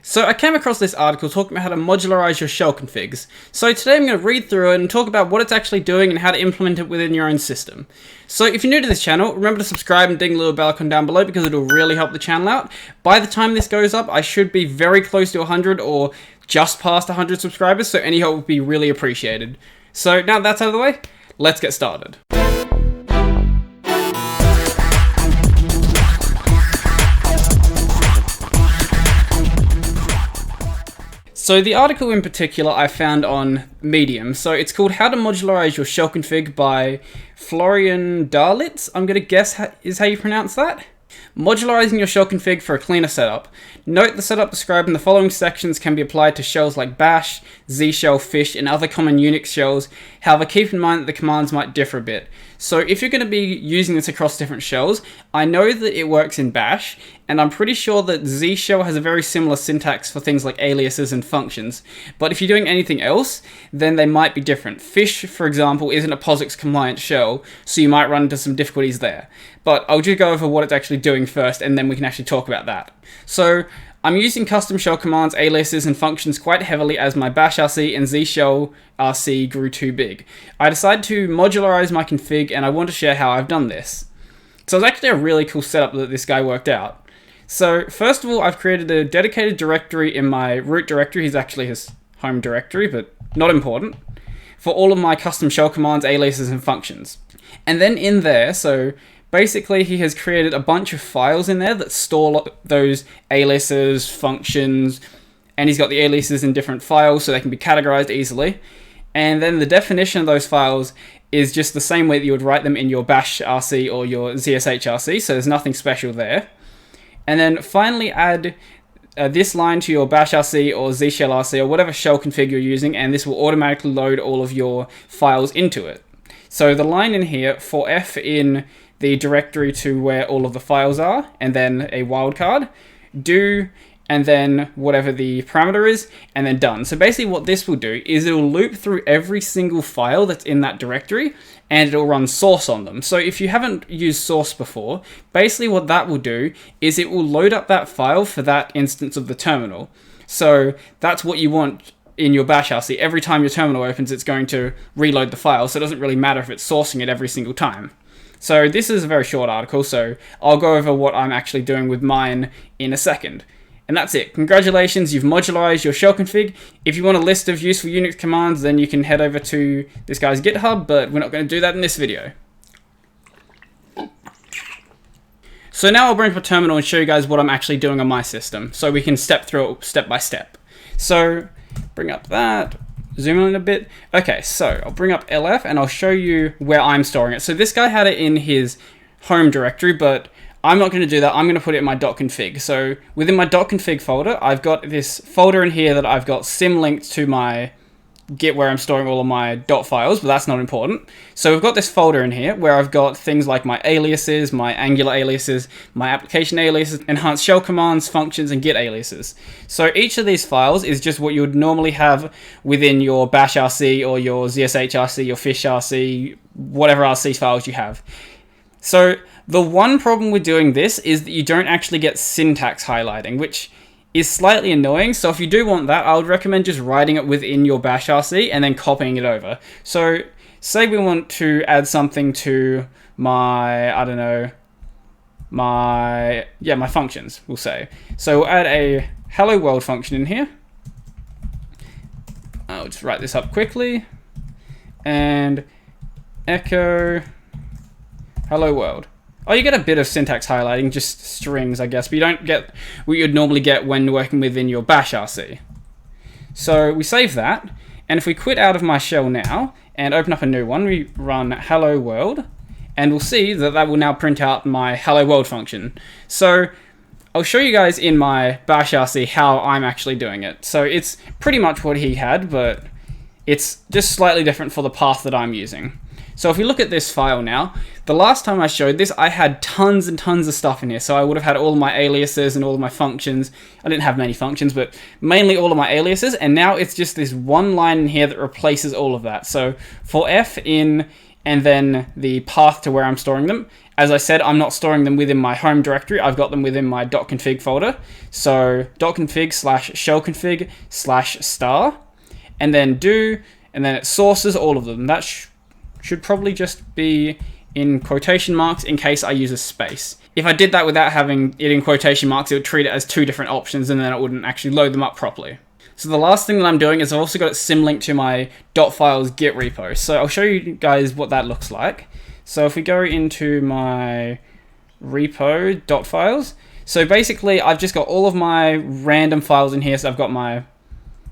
So I came across this article talking about how to modularize your shell configs. So today I'm going to read through it and talk about what it's actually doing and how to implement it within your own system. So if you're new to this channel, remember to subscribe and ding the little bell icon down below because it'll really help the channel out. By the time this goes up, I should be very close to 100 or just past 100 subscribers, so any help would be really appreciated. So now that's out of the way, let's get started. So the article in particular I found on Medium. So it's called How to Modularize Your Shell Config by Florian Darlitz, I'm going to guess is how you pronounce that. Modularizing your shell config for a cleaner setup. Note the setup described in the following sections can be applied to shells like bash, zshell, fish, and other common Unix shells. However, keep in mind that the commands might differ a bit. So if you're going to be using this across different shells, I know that it works in bash, and I'm pretty sure that zshell has a very similar syntax for things like aliases and functions. But if you're doing anything else, then they might be different. Fish, for example, isn't a POSIX compliant shell, so you might run into some difficulties there. But I'll just go over what it's actually doing first, and then we can actually talk about that. So I'm using custom shell commands, aliases, and functions quite heavily as my bash RC and zshell RC grew too big. I decided to modularize my config, and I want to share how I've done this. So it's actually a really cool setup that this guy worked out. So first of all, I've created a dedicated directory in my root directory. He's actually his home directory, but not important, for all of my custom shell commands, aliases, and functions. And then in there, so basically, he has created a bunch of files in there that store those aliases, functions, and he's got the aliases in different files so they can be categorized easily. And then the definition of those files is just the same way that you would write them in your bash RC or your zsh RC, so there's nothing special there. And then finally add this line to your bash RC or zshell RC or whatever shell config you're using, and this will automatically load all of your files into it. So the line in here, for F in the directory to where all of the files are, and then a wildcard, do, and then whatever the parameter is, and then done. So basically what this will do is it will loop through every single file that's in that directory, and it'll run source on them. So if you haven't used source before, basically what that will do is it will load up that file for that instance of the terminal. So that's what you want in your bash RC. Every time your terminal opens, it's going to reload the file, so it doesn't really matter if it's sourcing it every single time. So this is a very short article, so I'll go over what I'm actually doing with mine in a second. And that's it. Congratulations, you've modularized your shell config. If you want a list of useful Unix commands, then you can head over to this guy's GitHub, but we're not going to do that in this video. So now I'll bring up a terminal and show you guys what I'm actually doing on my system, so we can step through it step by step. So bring up that. Zoom in a bit. Okay, so I'll bring up LF and I'll show you where I'm storing it. So this guy had it in his home directory, but I'm not going to do that. I'm going to put it in my .config. So within my .config folder, I've got this folder in here that I've got symlinked to my Git where I'm storing all of my .files, but that's not important. So we've got this folder in here where I've got things like my aliases, my Angular aliases, my application aliases, enhanced shell commands, functions, and Git aliases. So each of these files is just what you would normally have within your bash RC or your zsh RC, your fish RC, whatever RC files you have. So the one problem with doing this is that you don't actually get syntax highlighting, which is slightly annoying. So if you do want that, I would recommend just writing it within your bash RC and then copying it over. So say we want to add something to my, I don't know, my functions, we'll say. So we'll add a hello world function in here. I'll just write this up quickly. And echo hello world. Oh, you get a bit of syntax highlighting, just strings, I guess, but you don't get what you'd normally get when working within your bash RC. So we save that, and if we quit out of my shell now and open up a new one, we run hello world, and we'll see that that will now print out my hello world function. So I'll show you guys in my bash RC how I'm actually doing it. So it's pretty much what he had, but it's just slightly different for the path that I'm using. So if we look at this file now, the last time I showed this, I had tons and tons of stuff in here. So I would have had all of my aliases and all of my functions. I didn't have many functions, but mainly all of my aliases. And now it's just this one line in here that replaces all of that. So for F in and then the path to where I'm storing them. As I said, I'm not storing them within my home directory. I've got them within my .config folder. So .config/shellconfig/star, and then do, and then it sources all of them. That should probably just be in quotation marks in case I use a space. If I did that without having it in quotation marks, it would treat it as two different options, and then it wouldn't actually load them up properly. So the last thing that I'm doing is I've also got it symlinked to my .files Git repo. So I'll show you guys what that looks like. So if we go into my repo .files, so basically I've just got all of my random files in here. So I've got my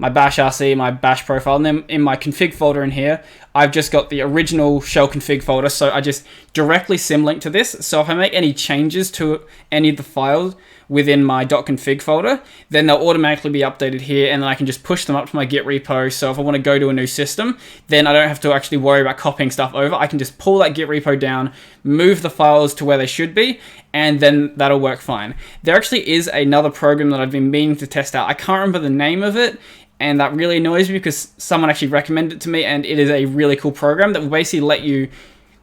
bash RC, my bash profile, and then in my config folder in here, I've just got the original shell config folder. So I just directly symlink to this. So if I make any changes to any of the files within my .config folder, then they'll automatically be updated here, and then I can just push them up to my Git repo. So if I want to go to a new system, then I don't have to actually worry about copying stuff over. I can just pull that Git repo down, move the files to where they should be, and then that'll work fine. There actually is another program that I've been meaning to test out. I can't remember the name of it, and that really annoys me because someone actually recommended it to me, and it is a really cool program that will basically let you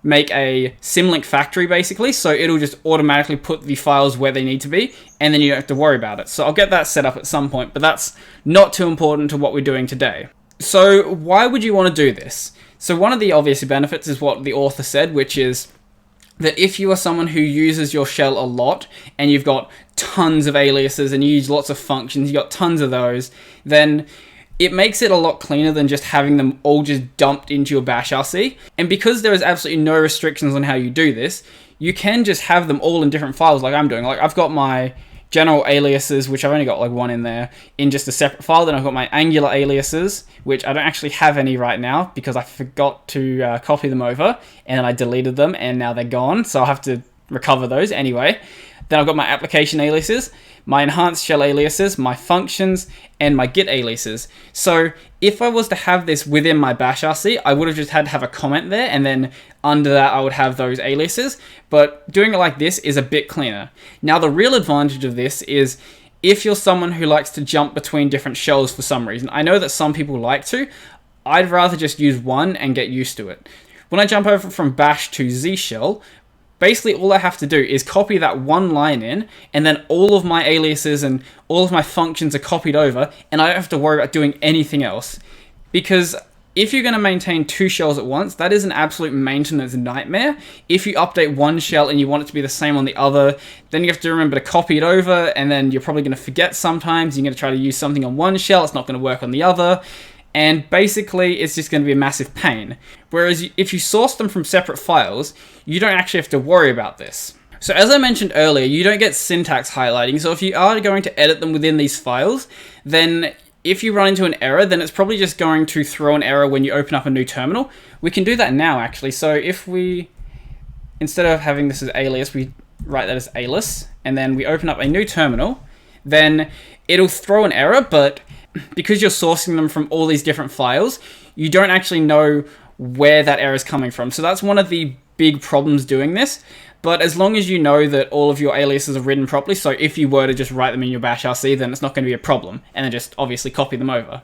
make a symlink factory, basically, so it'll just automatically put the files where they need to be, and then you don't have to worry about it. So I'll get that set up at some point, but that's not too important to what we're doing today. So why would you want to do this? So one of the obvious benefits is what the author said, which is that if you are someone who uses your shell a lot, and you've got tons of aliases, and you use lots of functions, you've got tons of those, then it makes it a lot cleaner than just having them all just dumped into your bash RC. And because there is absolutely no restrictions on how you do this, you can just have them all in different files like I'm doing. Like I've got my general aliases, which I've only got like one in there, in just a separate file. Then I've got my Angular aliases, which I don't actually have any right now because I forgot to copy them over, and then I deleted them, and now they're gone. So I'll have to recover those anyway. Then I've got my application aliases, my enhanced shell aliases, my functions, and my Git aliases. So if I was to have this within my bash RC, I would have just had to have a comment there, and then under that I would have those aliases. But doing it like this is a bit cleaner. Now the real advantage of this is if you're someone who likes to jump between different shells for some reason. I know that some people like to. I'd rather just use one and get used to it. When I jump over from bash to zshell, basically all I have to do is copy that one line in, and then all of my aliases and all of my functions are copied over, and I don't have to worry about doing anything else. Because if you're going to maintain two shells at once, that is an absolute maintenance nightmare. If you update one shell and you want it to be the same on the other, then you have to remember to copy it over, and then you're probably going to forget sometimes. You're going to try to use something on one shell, it's not going to work on the other. And basically, it's just going to be a massive pain. Whereas if you source them from separate files, you don't actually have to worry about this. So as I mentioned earlier, you don't get syntax highlighting. So if you are going to edit them within these files, then if you run into an error, then it's probably just going to throw an error when you open up a new terminal. We can do that now, actually. So if we, instead of having this as alias, we write that as alias, and then we open up a new terminal, then it'll throw an error, but because you're sourcing them from all these different files, you don't actually know where that error is coming from. So that's one of the big problems doing this. But as long as you know that all of your aliases are written properly, so if you were to just write them in your bash RC, then it's not going to be a problem. And then just obviously copy them over.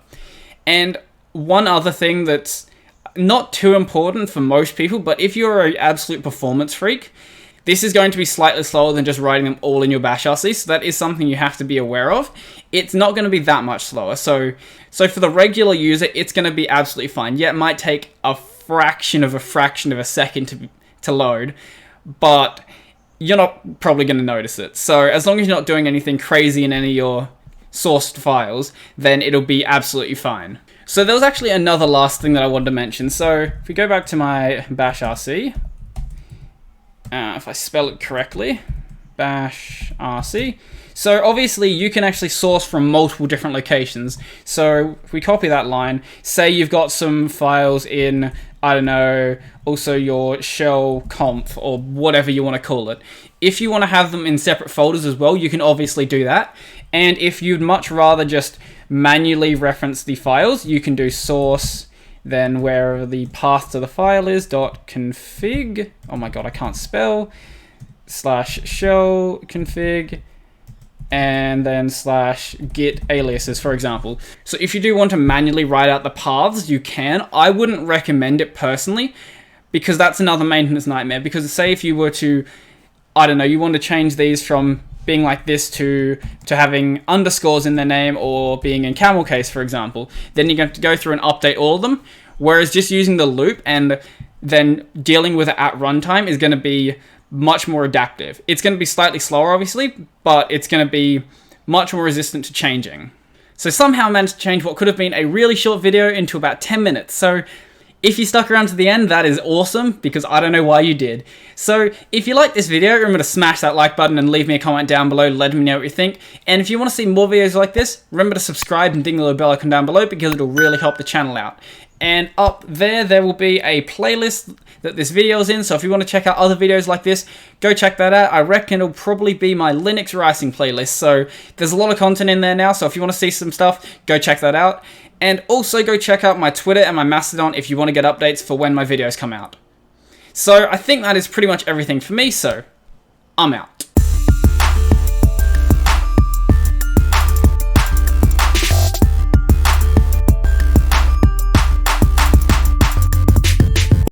And one other thing that's not too important for most people, but if you're an absolute performance freak, this is going to be slightly slower than just writing them all in your bash RC, so that is something you have to be aware of. It's not going to be that much slower. So for the regular user, it's going to be absolutely fine. Yeah, it might take a fraction of a second to load, but you're not probably going to notice it. So as long as you're not doing anything crazy in any of your sourced files, then it'll be absolutely fine. So there was actually another last thing that I wanted to mention. So if we go back to my bash RC, if I spell it correctly, bash RC. So obviously you can actually source from multiple different locations. So if we copy that line, say you've got some files in, I don't know, also your shell conf or whatever you want to call it. If you want to have them in separate folders as well, you can obviously do that. And if you'd much rather just manually reference the files, you can do source, then wherever the path to the file is, .config, oh my god, I can't spell, /shell config, and then /git aliases, for example. So if you do want to manually write out the paths, you can. I wouldn't recommend it personally, because that's another maintenance nightmare. Because say if you were to, I don't know, you want to change these from being like this to having underscores in their name, or being in camel case, for example, then you're going to go through and update all of them. Whereas just using the loop and then dealing with it at runtime is going to be much more adaptive. It's going to be slightly slower, obviously, but it's going to be much more resistant to changing. So somehow I managed to change what could have been a really short video into about 10 minutes. So if you stuck around to the end, that is awesome, because I don't know why you did. So if you like this video, remember to smash that like button and leave me a comment down below, let me know what you think. And if you want to see more videos like this, remember to subscribe and ding the little bell icon down below, because it'll really help the channel out. And up there will be a playlist that this video is in, so if you want to check out other videos like this, go check that out. I reckon it'll probably be my Linux Rising playlist, so there's a lot of content in there now, so if you want to see some stuff, go check that out. And also go check out my Twitter and my Mastodon if you want to get updates for when my videos come out. So I think that is pretty much everything for me, so I'm out.